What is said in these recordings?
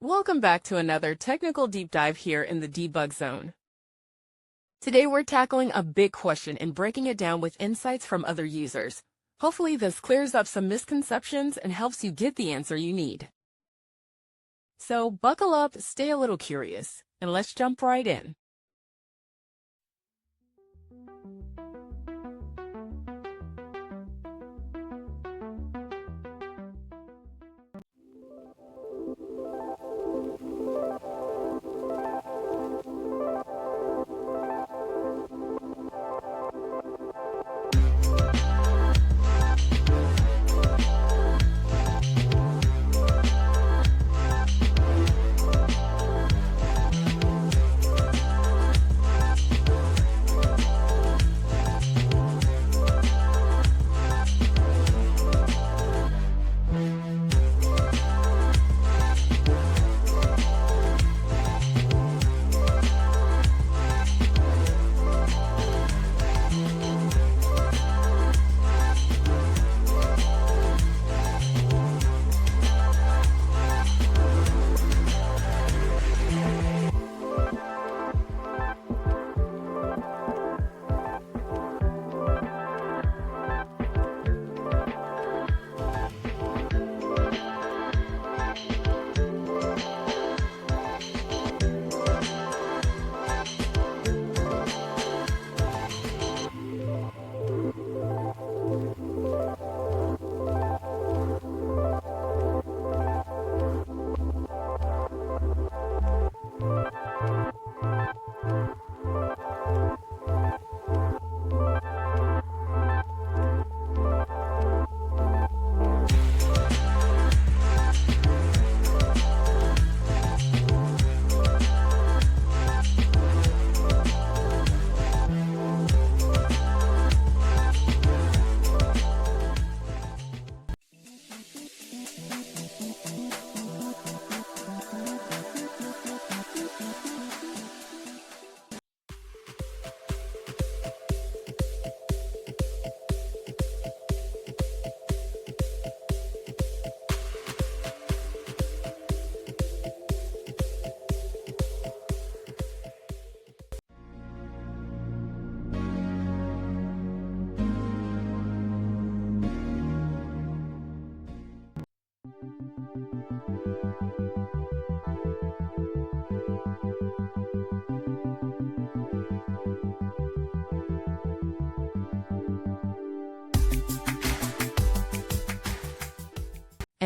Welcome back to another technical deep dive here in the debug zone. Today we're tackling a big question and breaking it down with insights from other users. Hopefully this clears up some misconceptions and helps you get the answer you need. So buckle up, stay a little curious, and let's jump right in.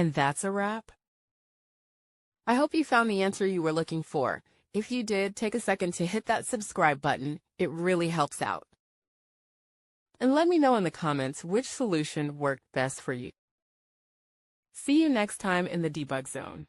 And that's a wrap. I hope you found the answer you were looking for. If you did, take a second to hit that subscribe button. It really helps out. And let me know in the comments which solution worked best for you. See you next time in the debug zone.